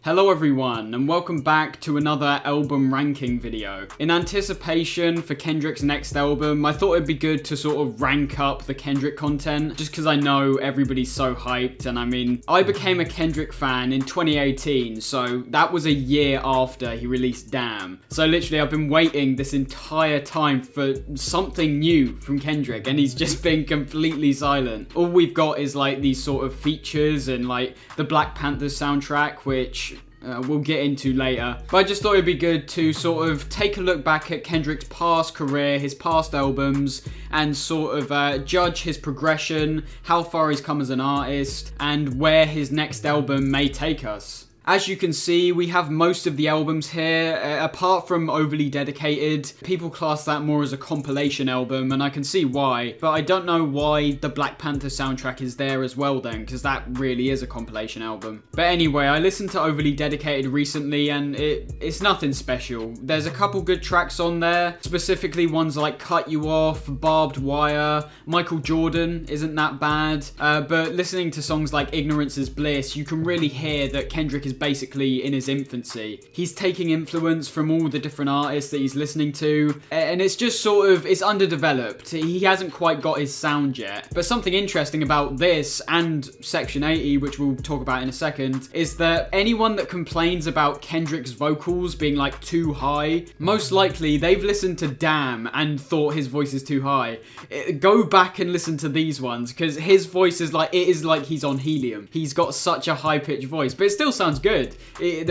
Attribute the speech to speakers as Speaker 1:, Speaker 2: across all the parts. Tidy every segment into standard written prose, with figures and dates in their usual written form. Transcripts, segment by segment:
Speaker 1: Hello everyone, and welcome back to another album ranking video. In anticipation for Kendrick's next album, I thought it'd be good to sort of rank up the Kendrick content, just because I know everybody's so hyped, and I mean, I became a Kendrick fan in 2018, so that was a year after he released Damn. So literally, I've been waiting this entire time for something new from Kendrick, and he's just been completely silent. All we've got is like these sort of features and like the Black Panther soundtrack, which we'll get into later. But I just thought it'd be good to sort of take a look back at Kendrick's past career, his past albums, and sort of judge his progression, how far he's come as an artist, and where his next album may take us. As you can see, we have most of the albums here, apart from Overly Dedicated. People class that more as a compilation album, and I can see why, but I don't know why the Black Panther soundtrack is there as well then, because that really is a compilation album. But anyway, I listened to Overly Dedicated recently, and it's nothing special. There's a couple good tracks on there, specifically ones like Cut You Off, Barbed Wire, Michael Jordan isn't that bad, but listening to songs like Ignorance is Bliss, you can really hear that Kendrick is basically in his infancy. He's taking influence from all the different artists that he's listening to, and it's just sort of, it's underdeveloped. He hasn't quite got his sound yet. But something interesting about this and Section 80, which we'll talk about in a second, is that anyone that complains about Kendrick's vocals being like too high, most likely they've listened to Damn and thought his voice is too high. Go back and listen to these ones, because his voice is like, it is like he's on helium. He's got such a high-pitched voice, but it still sounds good.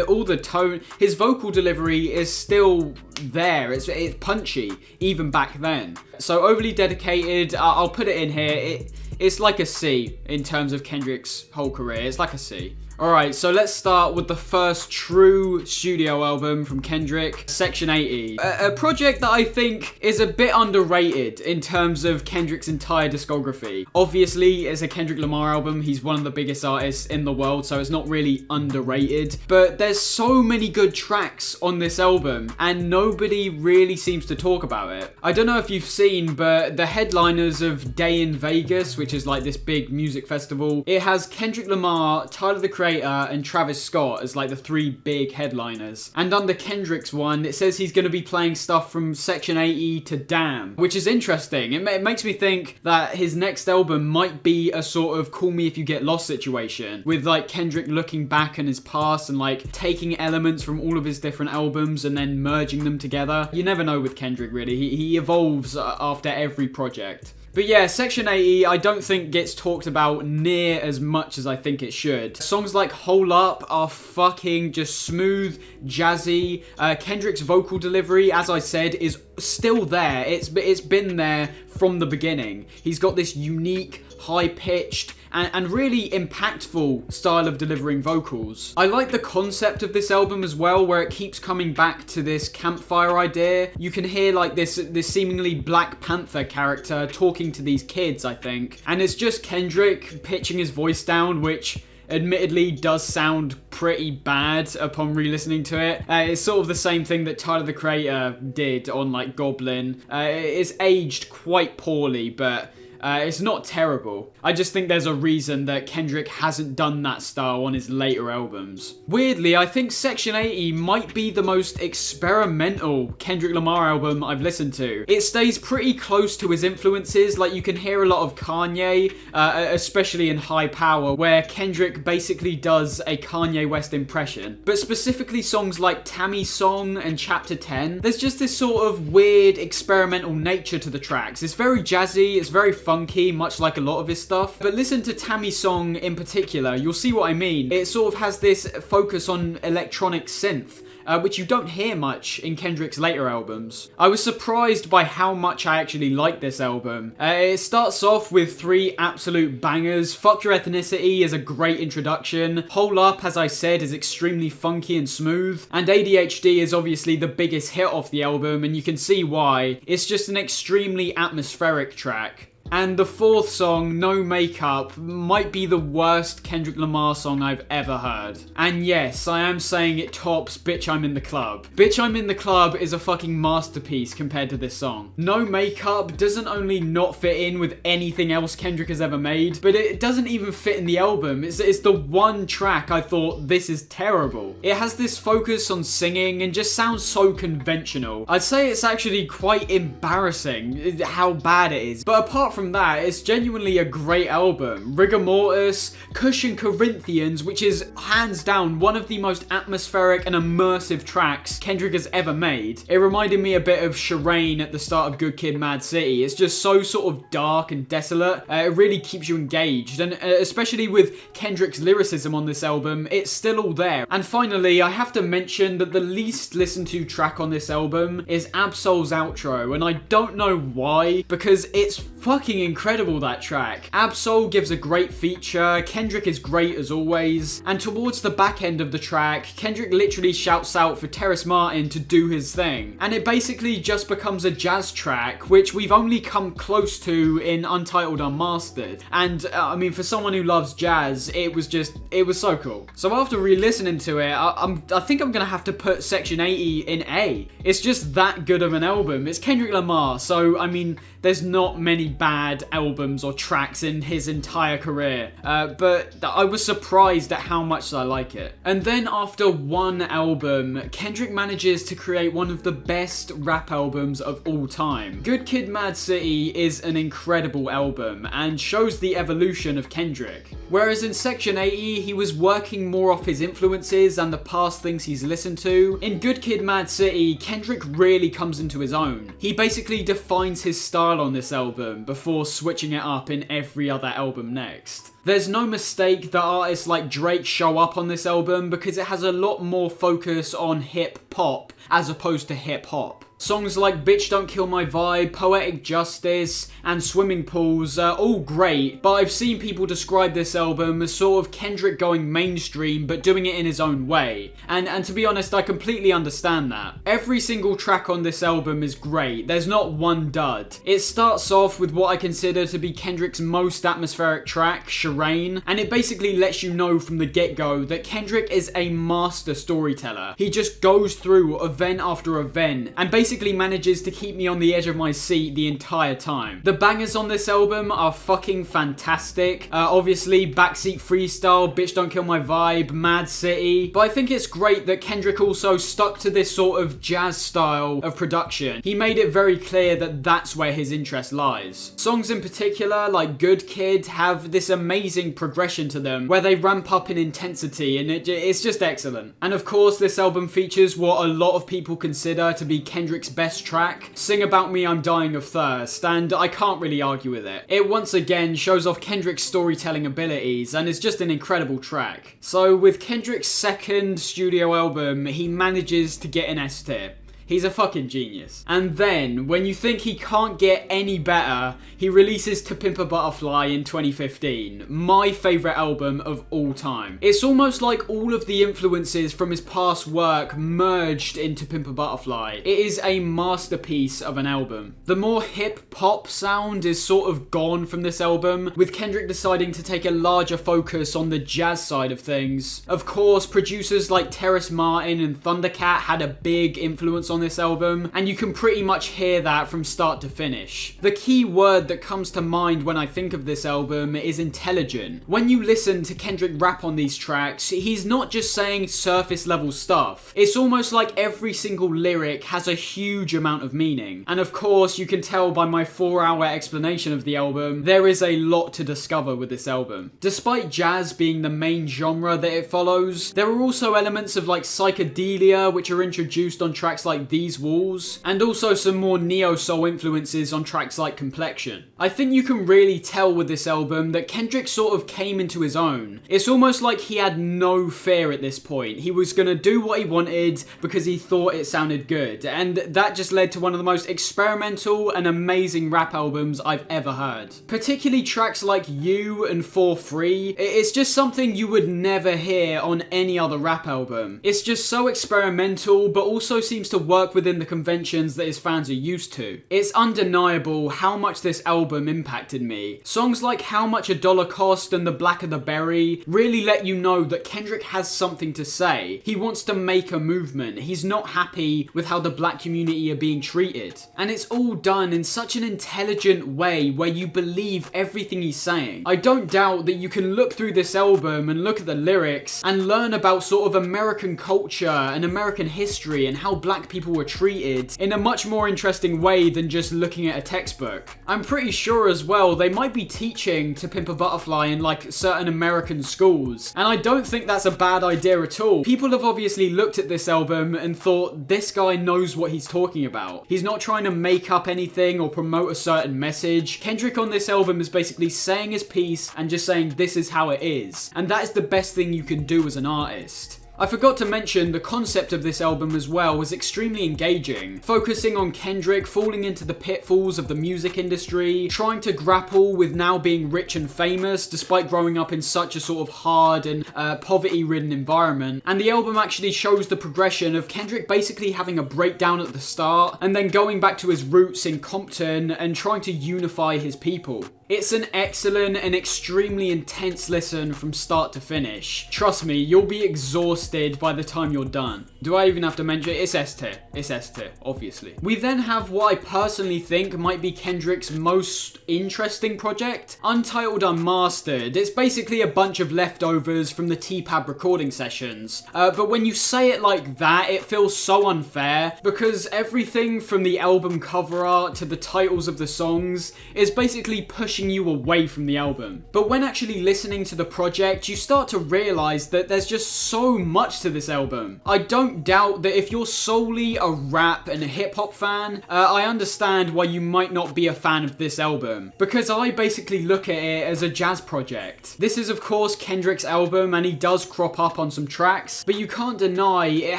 Speaker 1: All the tone, his vocal delivery is still there. It's punchy, even back then. So Overly Dedicated, I'll put it in here. It's like a C in terms of Kendrick's whole career. It's like a C. Alright, so let's start with the first true studio album from Kendrick, Section 80. A project that I think is a bit underrated in terms of Kendrick's entire discography. Obviously, it's a Kendrick Lamar album. He's one of the biggest artists in the world, so it's not really underrated. But there's so many good tracks on this album, and nobody really seems to talk about it. I don't know if you've seen, but the headliners of Day in Vegas, which is like this big music festival, it has Kendrick Lamar, Tyler the Creator, and Travis Scott as like the three big headliners. And under Kendrick's one, it says he's going to be playing stuff from Section 80 to Damn, which is interesting. It makes me think that his next album might be a sort of Call Me If You Get Lost situation, with like Kendrick looking back in his past and like taking elements from all of his different albums and then merging them together. You never know with Kendrick, really. He evolves after every project. But yeah, Section 80 I don't think gets talked about near as much as I think it should. Songs like Hole Up are fucking just smooth, jazzy. Kendrick's vocal delivery, as I said, is still there. It's been there from the beginning. He's got this unique, high-pitched, and really impactful style of delivering vocals. I like the concept of this album as well, where it keeps coming back to this campfire idea. You can hear like this seemingly Black Panther character talking to these kids, I think. And it's just Kendrick pitching his voice down, which admittedly does sound pretty bad upon re-listening to it. It's sort of the same thing that Tyler the Creator did on like Goblin. It's aged quite poorly, but it's not terrible. I just think there's a reason that Kendrick hasn't done that style on his later albums. Weirdly, I think Section 80 might be the most experimental Kendrick Lamar album I've listened to. It stays pretty close to his influences, like you can hear a lot of Kanye, especially in High Power, where Kendrick basically does a Kanye West impression. But specifically songs like Tammy's Song and Chapter 10, there's just this sort of weird experimental nature to the tracks. It's very jazzy, it's very funky, much like a lot of his stuff. But listen to Tammy's Song in particular, you'll see what I mean. It sort of has this focus on electronic synth, which you don't hear much in Kendrick's later albums. I was surprised by how much I actually like this album. It starts off with three absolute bangers. Fuck Your Ethnicity is a great introduction. Hole Up, as I said, is extremely funky and smooth. And ADHD is obviously the biggest hit off the album, and you can see why. It's just an extremely atmospheric track. And the fourth song, No Makeup, might be the worst Kendrick Lamar song I've ever heard. And yes, I am saying it tops Bitch I'm in the Club. Bitch I'm in the Club is a fucking masterpiece compared to this song. No Makeup doesn't only not fit in with anything else Kendrick has ever made, but it doesn't even fit in the album. It's the one track I thought, this is terrible. It has this focus on singing and just sounds so conventional. I'd say it's actually quite embarrassing how bad it is. But apart from that, it's genuinely a great album. Rigor Mortis, Kush and Corinthians, which is hands down one of the most atmospheric and immersive tracks Kendrick has ever made. It reminded me a bit of Shireen at the start of Good Kid, M.A.A.d City. It's just so sort of dark and desolate. It really keeps you engaged, and especially with Kendrick's lyricism on this album, it's still all there. And finally, I have to mention that the least listened to track on this album is Ab-Soul's outro, and I don't know why, because it's fucking incredible, that track. Ab-Soul gives a great feature, Kendrick is great as always, and towards the back end of the track, Kendrick literally shouts out for Terrace Martin to do his thing, and it basically just becomes a jazz track, which we've only come close to in Untitled Unmastered. And I mean, for someone who loves jazz, it was so cool. So after re-listening to it, I think I'm gonna have to put Section 80 in A. It's just that good of an album. It's Kendrick Lamar, so I mean, there's not many bad albums or tracks in his entire career, but I was surprised at how much I like it. And then after one album, Kendrick manages to create one of the best rap albums of all time. Good Kid, M.A.A.d City is an incredible album and shows the evolution of Kendrick. Whereas in Section 80, he was working more off his influences and the past things he's listened to, in Good Kid, M.A.A.d City, Kendrick really comes into his own. He basically defines his style on this album before switching it up in every other album next. There's no mistake that artists like Drake show up on this album because it has a lot more focus on hip-pop as opposed to hip-hop. Songs like Bitch Don't Kill My Vibe, Poetic Justice, and Swimming Pools are all great, but I've seen people describe this album as sort of Kendrick going mainstream but doing it in his own way. And to be honest, I completely understand that. Every single track on this album is great, there's not one dud. It starts off with what I consider to be Kendrick's most atmospheric track, Shireen, and it basically lets you know from the get-go that Kendrick is a master storyteller. He just goes through event after event and basically manages to keep me on the edge of my seat the entire time. The bangers on this album are fucking fantastic. Obviously, Backseat Freestyle, Bitch Don't Kill My Vibe, M.A.A.d City, but I think it's great that Kendrick also stuck to this sort of jazz style of production. He made it very clear that that's where his interest lies. Songs in particular, like Good Kid, have this amazing progression to them where they ramp up in intensity, and it's just excellent. And of course, this album features what a lot of people consider to be Kendrick's best track, Sing About Me I'm Dying of Thirst, and I can't really argue with it. It once again shows off Kendrick's storytelling abilities and is just an incredible track. So with Kendrick's second studio album, he manages to get an S tier. He's a fucking genius. And then, when you think he can't get any better, he releases To Pimp A Butterfly in 2015, my favourite album of all time. It's almost like all of the influences from his past work merged into Pimp A Butterfly. It is a masterpiece of an album. The more hip-pop sound is sort of gone from this album, with Kendrick deciding to take a larger focus on the jazz side of things. Of course, producers like Terrace Martin and Thundercat had a big influence on this album, and you can pretty much hear that from start to finish. The key word that comes to mind when I think of this album is intelligent. When you listen to Kendrick rap on these tracks, he's not just saying surface level stuff. It's almost like every single lyric has a huge amount of meaning. And of course, you can tell by my 4-hour explanation of the album, there is a lot to discover with this album. Despite jazz being the main genre that it follows, there are also elements of like psychedelia which are introduced on tracks like These Walls, and also some more neo-soul influences on tracks like Complexion. I think you can really tell with this album that Kendrick sort of came into his own. It's almost like he had no fear at this point. He was gonna do what he wanted because he thought it sounded good, and that just led to one of the most experimental and amazing rap albums I've ever heard. Particularly tracks like You and For Free, it's just something you would never hear on any other rap album. It's just so experimental, but also seems to work work within the conventions that his fans are used to. It's undeniable how much this album impacted me. Songs like How Much a Dollar Cost and The Blacker the Berry really let you know that Kendrick has something to say. He wants to make a movement. He's not happy with how the black community are being treated. And it's all done in such an intelligent way where you believe everything he's saying. I don't doubt that you can look through this album and look at the lyrics and learn about sort of American culture and American history and how black people were treated in a much more interesting way than just looking at a textbook. I'm pretty sure as well they might be teaching To Pimp a Butterfly in like certain American schools, and I don't think that's a bad idea at all. People have obviously looked at this album and thought, this guy knows what he's talking about. He's not trying to make up anything or promote a certain message. Kendrick on this album is basically saying his piece and just saying this is how it is, and that is the best thing you can do as an artist. I forgot to mention the concept of this album as well was extremely engaging, focusing on Kendrick falling into the pitfalls of the music industry, trying to grapple with now being rich and famous despite growing up in such a sort of hard and poverty-ridden environment. And the album actually shows the progression of Kendrick basically having a breakdown at the start and then going back to his roots in Compton and trying to unify his people. It's an excellent and extremely intense listen from start to finish. Trust me, you'll be exhausted by the time you're done. Do I even have to mention it? It's S tier. It's S tier, obviously. We then have what I personally think might be Kendrick's most interesting project, Untitled Unmastered. It's basically a bunch of leftovers from the T-Pab recording sessions. But when you say it like that, it feels so unfair because everything from the album cover art to the titles of the songs is basically pushing you away from the album. But when actually listening to the project, you start to realize that there's just so much to this album. I don't doubt that if you're solely a rap and a hip-hop fan, I understand why you might not be a fan of this album, because I basically look at it as a jazz project. This is of course Kendrick's album and he does crop up on some tracks, but you can't deny it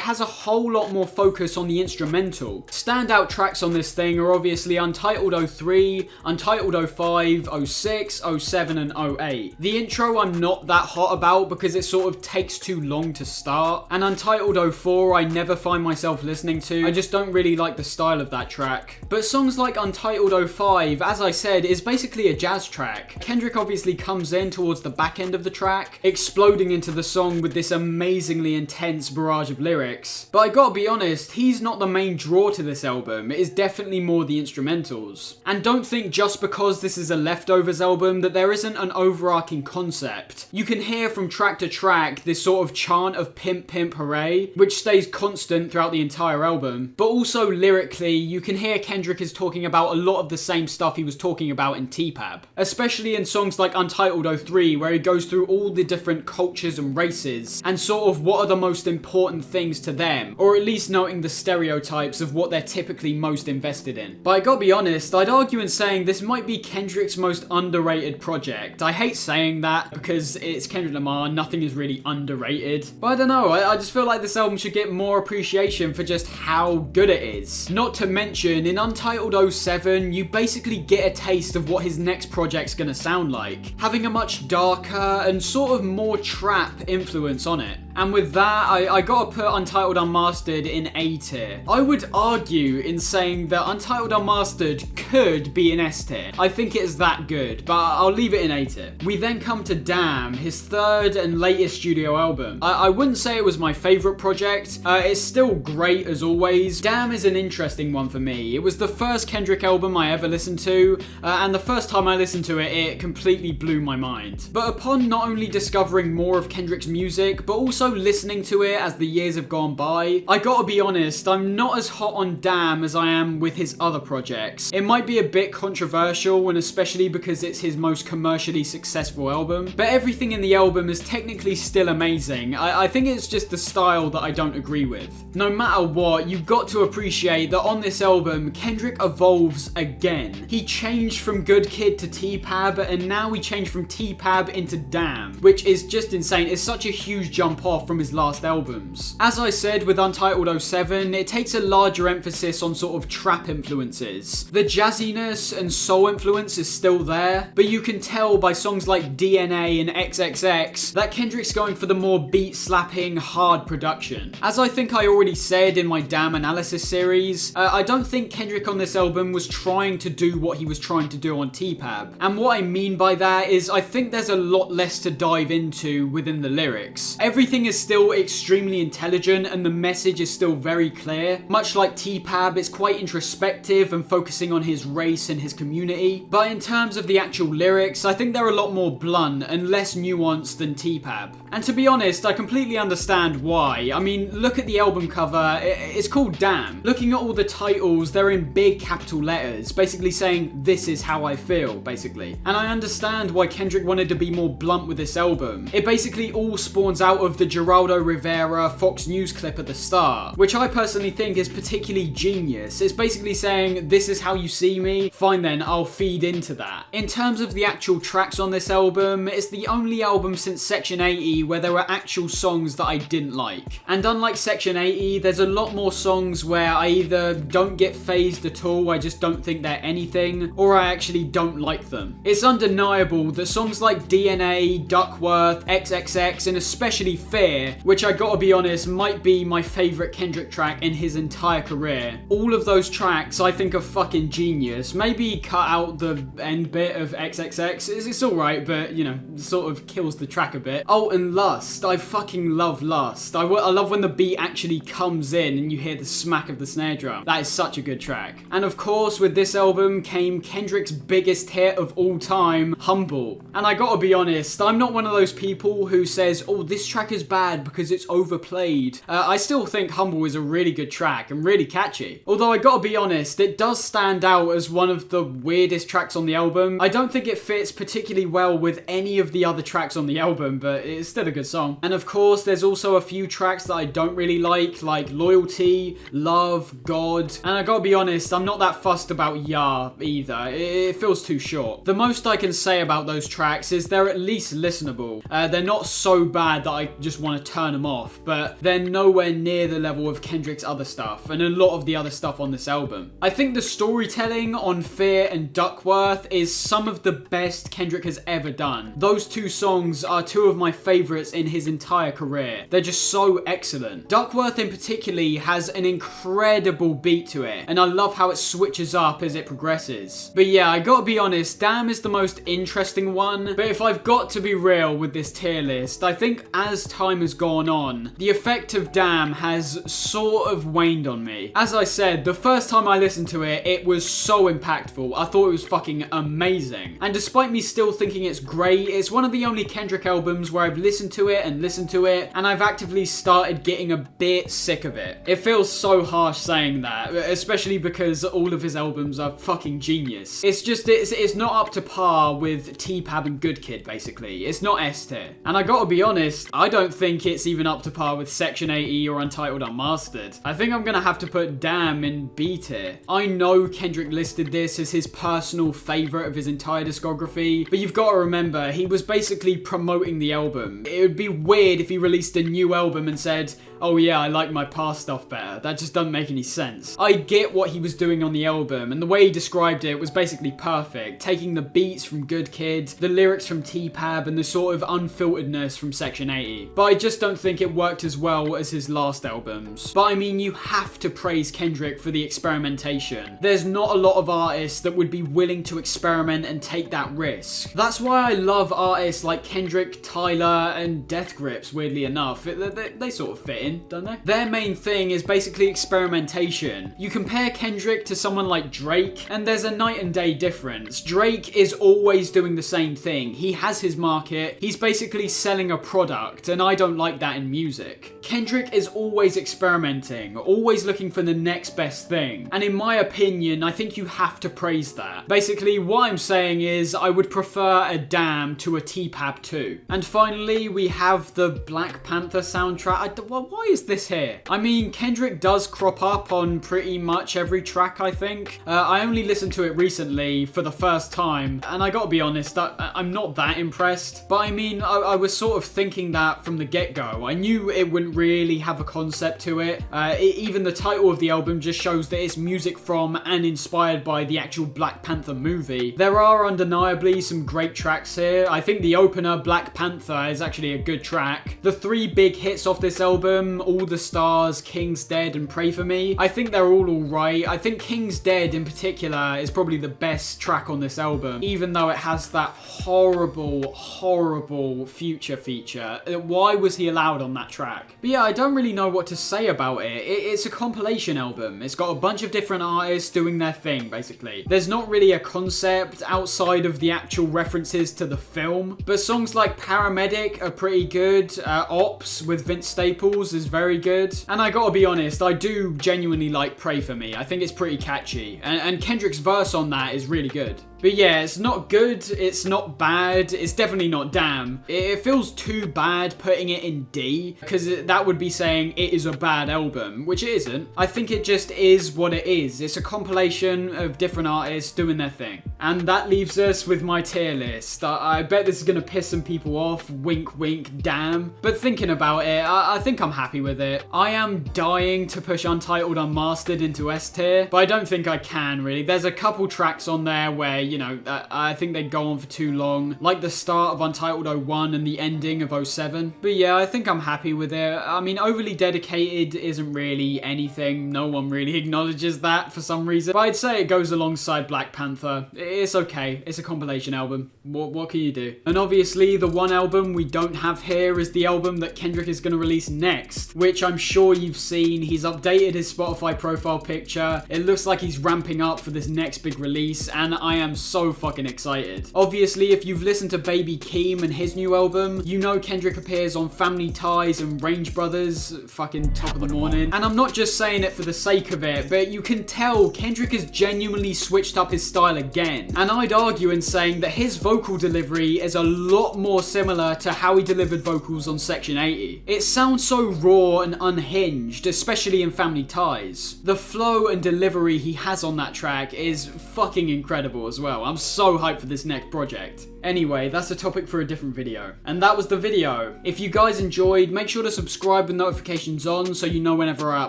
Speaker 1: has a whole lot more focus on the instrumental. Standout tracks on this thing are obviously Untitled 03, Untitled 05, 06, 07 and 08. The intro I'm not that hot about because it sort of takes too long to start, and Untitled 04 I never find myself listening to. I just don't really like the style of that track. But songs like Untitled 05, as I said, is basically a jazz track. Kendrick obviously comes in towards the back end of the track, exploding into the song with this amazingly intense barrage of lyrics. But I gotta be honest, he's not the main draw to this album. It is definitely more the instrumentals. And don't think just because this is a Leftovers album that there isn't an overarching concept. You can hear from track to track this sort of chant of Pimp Pimp Hooray, which stays constant throughout the entire album. But also lyrically, you can hear Kendrick is talking about a lot of the same stuff he was talking about in T-Pab. Especially in songs like Untitled 03, where he goes through all the different cultures and races, and sort of what are the most important things to them, or at least noting the stereotypes of what they're typically most invested in. But I gotta be honest, I'd argue in saying this might be Kendrick's most underrated project. I hate saying that because it's Kendrick Lamar, nothing is really underrated. But I don't know, I just feel like this album should get more appreciation for just how good it is. Not to mention, in Untitled 07, you basically get a taste of what his next project's gonna sound like, having a much darker and sort of more trap influence on it. And with that, I gotta put Untitled Unmastered in A tier. I would argue in saying that Untitled Unmastered could be an S tier. I think it is that good, but I'll leave it in A tier. We then come to Damn, his third and latest studio album. I wouldn't say it was my favourite project. It's still great as always. Damn is an interesting one for me. It was the first Kendrick album I ever listened to, and the first time I listened to it, it completely blew my mind. But upon not only discovering more of Kendrick's music, but also listening to it as the years have gone by, I gotta be honest, I'm not as hot on Damn as I am with his other projects. It might be a bit controversial, and especially because it's his most commercially successful album, but everything in the album is technically still amazing. I think it's just the style that I don't agree with. No matter what, you've got to appreciate that on this album, Kendrick evolves again. He changed from Good Kid to T-Pab, and now he changed from T-Pab into Damn, which is just insane. It's such a huge jump off from his last albums. As I said with Untitled 07, it takes a larger emphasis on sort of trap influences. The jazziness and soul influence is still still there, but you can tell by songs like DNA and XXX that Kendrick's going for the more beat-slapping, hard production. As I think I already said in my Damn analysis series, I don't think Kendrick on this album was trying to do what he was trying to do on T-Pab. And what I mean by that is I think there's a lot less to dive into within the lyrics. Everything is still extremely intelligent and the message is still very clear. Much like T-Pab, it's quite introspective and focusing on his race and his community. But in terms of the actual lyrics, I think they're a lot more blunt and less nuanced than T-Pab. And to be honest, I completely understand why. I mean, look at the album cover, it's called Damn. Looking at all the titles, they're in big capital letters, basically saying, this is how I feel, basically. And I understand why Kendrick wanted to be more blunt with this album. It basically all spawns out of the Geraldo Rivera Fox News clip at the start, which I personally think is particularly genius. It's basically saying, this is how you see me, fine then, I'll feed into that. In terms of the actual tracks on this album, it's the only album since Section 80 where there were actual songs that I didn't like. And unlike Section 80, there's a lot more songs where I either don't get phased at all, I just don't think they're anything, or I actually don't like them. It's undeniable that songs like DNA, Duckworth, XXX, and especially Fear, which I gotta be honest, might be my favourite Kendrick track in his entire career. All of those tracks I think are fucking genius. Maybe cut out the end bit of XXX, it's alright, but you know, sort of kills the track a bit. Oh, and Lust, I fucking love Lust. I love when the beat actually comes in and you hear the smack of the snare drum. That is such a good track. And of course, with this album came Kendrick's biggest hit of all time, Humble. And I gotta be honest, I'm not one of those people who says, oh, this track is bad because it's overplayed. I still think Humble is a really good track and really catchy. Although I gotta be honest, it does stand out as one of the weirdest tracks on the album. I don't think it fits particularly well with any of the other tracks on the album, but it's still a good song. And of course, there's also a few tracks that I don't really like Loyalty, Love, God. And I gotta be honest, I'm not that fussed about Ya either. It feels too short. The most I can say about those tracks is they're at least listenable. They're not so bad that I just want to turn them off, but they're nowhere near the level of Kendrick's other stuff and a lot of the other stuff on this album. I think the storytelling on Fear and Duckworth is some of the best Kendrick has ever done. Those two songs are two of my favorites in his entire career. They're just so excellent. Duckworth in particular has an incredible beat to it, and I love how it switches up as it progresses. But yeah, I gotta be honest, Damn is the most interesting one, but if I've got to be real with this tier list, I think as time has gone on, the effect of Damn has sort of waned on me. As I said, the first time I listened to it, it was so impactful. I thought it was fucking amazing. And despite me still thinking it's great, it's one of the only Kendrick albums where I've listened to it, and I've actively started getting a bit sick of it. It feels so harsh saying that, especially because all of his albums are fucking genius. It's just, it's not up to par with T-Pab and Good Kid, basically. It's not S tier. And I gotta be honest, I don't think it's even up to par with Section 80 or Untitled Unmastered. I think I'm gonna have to put Damn in B tier. I know Kendrick listed this as his personal favourite of his entire discography, but you've gotta remember, he was basically promoting the album. It would be weird if he released a new album and said, oh yeah, I like my past stuff better. That just doesn't make any sense. I get what he was doing on the album, and the way he described it was basically perfect, taking the beats from Good Kid, the lyrics from T-Pab, and the sort of unfilteredness from Section 80. But I just don't think it worked as well as his last albums. But I mean, you have to praise Kendrick for the experimentation. There's not a lot of artists that would be willing to experiment and take that risk. That's why I love artists like Kendrick, Tyler, and Death Grips, weirdly enough. They sort of fit in, don't they? Their main thing is basically experimentation. You compare Kendrick to someone like Drake, and there's a night and day difference. Drake is always doing the same thing. He has his market. He's basically selling a product, and I don't like that in music. Kendrick is always experimenting, always looking for the next best thing. And in my opinion, I think you have to praise that. Basically, what I'm saying is I would prefer a Damn to a T-Pab 2. And finally, we have the Black Panther soundtrack. Why why is this here? I mean, Kendrick does crop up on pretty much every track, I think. I only listened to it recently for the first time, and I gotta be honest, I'm not that impressed. But I mean, I was sort of thinking that from the get-go. I knew it wouldn't really have a concept to it. Even the title of the album just shows that it's music from and inspired by the actual Black Panther movie. There are undeniably some great tracks here. I think the opener, Black Panther, is actually a good track. The three big hits off this album, All the Stars, King's Dead, and Pray For Me, I think they're all alright. I think King's Dead in particular is probably the best track on this album, even though it has that horrible, horrible Future feature. Why was he allowed on that track? But yeah, I don't really know what to say about it. It's a compilation album. It's got a bunch of different artists doing their thing, basically. There's not really a concept outside of the actual references to the film, but songs like Paramedic are pretty good. Ops with Vince Staples is very good. And I gotta be honest, I do genuinely like Pray For Me. I think it's pretty catchy. And Kendrick's verse on that is really good. But yeah, it's not good, it's not bad, it's definitely not damn. It feels too bad putting it in D, because that would be saying it is a bad album, which it isn't. I think it just is what it is. It's a compilation of different artists doing their thing. And that leaves us with my tier list. I bet this is gonna piss some people off, wink wink, damn. But thinking about it, I think I'm happy with it. I am dying to push Untitled Unmastered into S tier, but I don't think I can really. There's a couple tracks on there where, you know, I think they go on for too long, like the start of Untitled 01 and the ending of 07. But yeah, I think I'm happy with it. I mean, Overly Dedicated isn't really anything. No one really acknowledges that for some reason. But I'd say it goes alongside Black Panther. It's okay. It's a compilation album. What can you do? And obviously, the one album we don't have here is the album that Kendrick is going to release next, which I'm sure you've seen. He's updated his Spotify profile picture. It looks like he's ramping up for this next big release, and I am so fucking excited. Obviously, if you've listened to Baby Keem and his new album, you know Kendrick appears on Family Ties and Range Brothers, fucking top of the morning. And I'm not just saying it for the sake of it, but you can tell Kendrick has genuinely switched up his style again. And I'd argue in saying that his vocal delivery is a lot more similar to how he delivered vocals on Section 80. It sounds so raw and unhinged, especially in Family Ties. The flow and delivery he has on that track is fucking incredible as well. I'm so hyped for this next project. Anyway, that's a topic for a different video. And that was the video. If you guys enjoyed, make sure to subscribe with notifications on so you know whenever I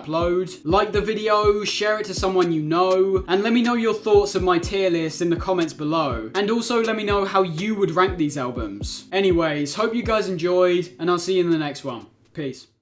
Speaker 1: upload. Like the video, share it to someone you know, and let me know your thoughts of my tier list in the comments below. And also let me know how you would rank these albums. Anyways, hope you guys enjoyed, and I'll see you in the next one. Peace.